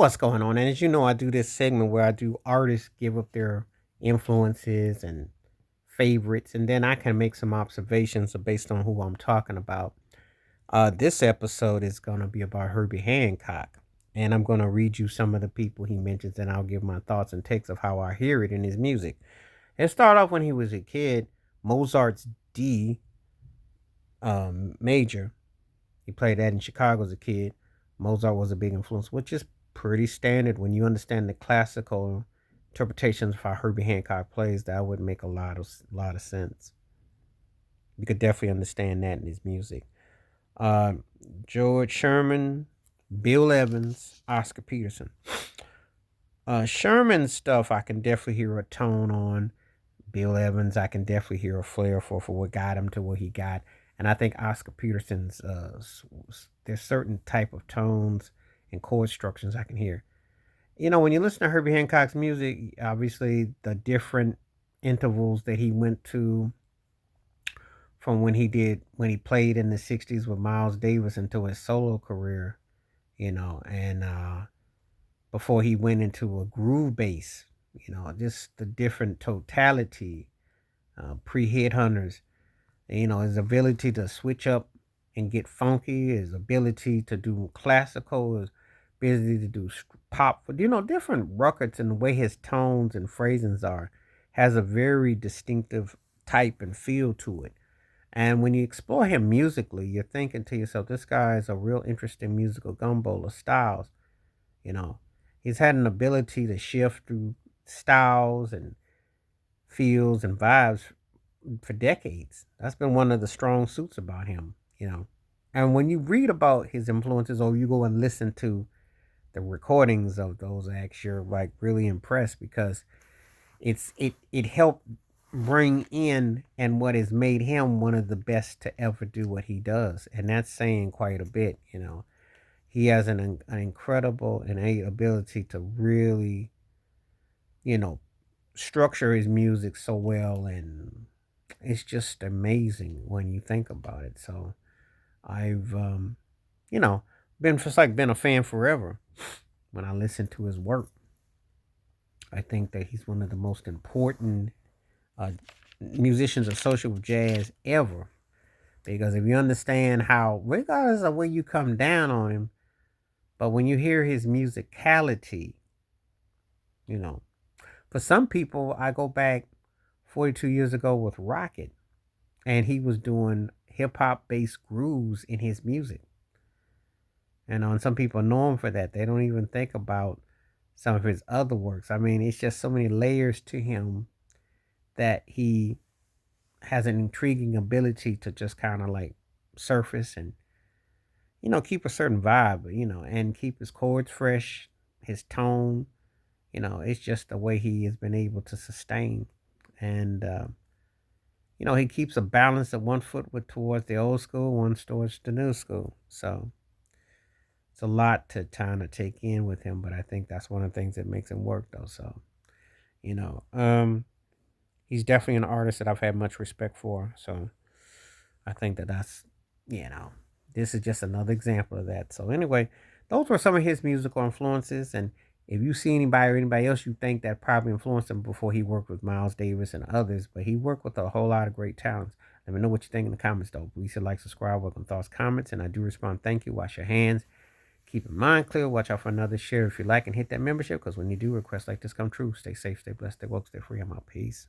What's going on? And as you know, I do this segment where I do artists give up their influences and favorites, and then I can make some observations based on who I'm talking about. This episode is going to be about Herbie Hancock, and I'm going to read you some of the people he mentions, and I'll give my thoughts and takes of how I hear it in his music. It started off when he was a kid. Mozart's D major. He played that in Chicago as a kid. Mozart was a big influence, which is pretty standard when you understand the classical interpretations of how Herbie Hancock plays. That would make a lot of sense. You could definitely understand that in his music. Uh, George Sherman, Bill Evans, Oscar Peterson. Sherman's stuff I can definitely hear a tone on. Bill Evans, I can definitely hear a flair for what got him to what he got. And I think Oscar Peterson's there's certain type of tones and chord structures I can hear. When you listen to Herbie Hancock's music, obviously the different intervals that he went to from when he played in the '60s with Miles Davis until his solo career, and before he went into a groove bass, just the different totality, pre-Headhunters, his ability to switch up and get funky, his ability to do classical, his ability to do pop, different records, and the way his tones and phrasings are has a very distinctive type and feel to it. And when you explore him musically, you're thinking to yourself, this guy is a real interesting musical gumbo of styles. You know, he's had an ability to shift through styles and feels and vibes for decades. That's been one of the strong suits about him. And when you read about his influences or you go and listen to the recordings of those acts, you're like really impressed because it helped bring in and what has made him one of the best to ever do what he does. And that's saying quite a bit. He has an incredible innate ability to really, you know, structure his music so well, and it's just amazing when you think about it. So I've you know been just like been a fan forever. When I listen to his work, I think that he's one of the most important uh, musicians associated with jazz ever. Because if you understand how, regardless of where you come down on him, but when you hear his musicality, you know, for some people, I go back 42 years ago with Rocket, and he was doing hip hop based grooves in his music. And some people know him for that. They don't even think about some of his other works. I mean, it's just so many layers to him that he has an intriguing ability to just kind of like surface and keep a certain vibe, and keep his chords fresh, his tone. It's just the way he has been able to sustain, and he keeps a balance of one foot with towards the old school, one towards the new school. So it's a lot to kind of take in with him, but I think that's one of the things that makes him work, though. So you know, um, he's definitely an artist that I've had much respect for. So I think that's, you know, this is just another example of that. So anyway, those were some of his musical influences. And if you see anybody or anybody else you think that probably influenced him before he worked with Miles Davis and others, but he worked with a whole lot of great talents. Let me know what you think in the comments, though. Please hit like, subscribe, welcome thoughts, comments, and I do respond. Thank you. Wash your hands. Keep your mind clear. Watch out for another share if you like, and hit that membership because when you do, requests like this come true. Stay safe, stay blessed, stay woke, stay free. I'm out. Peace.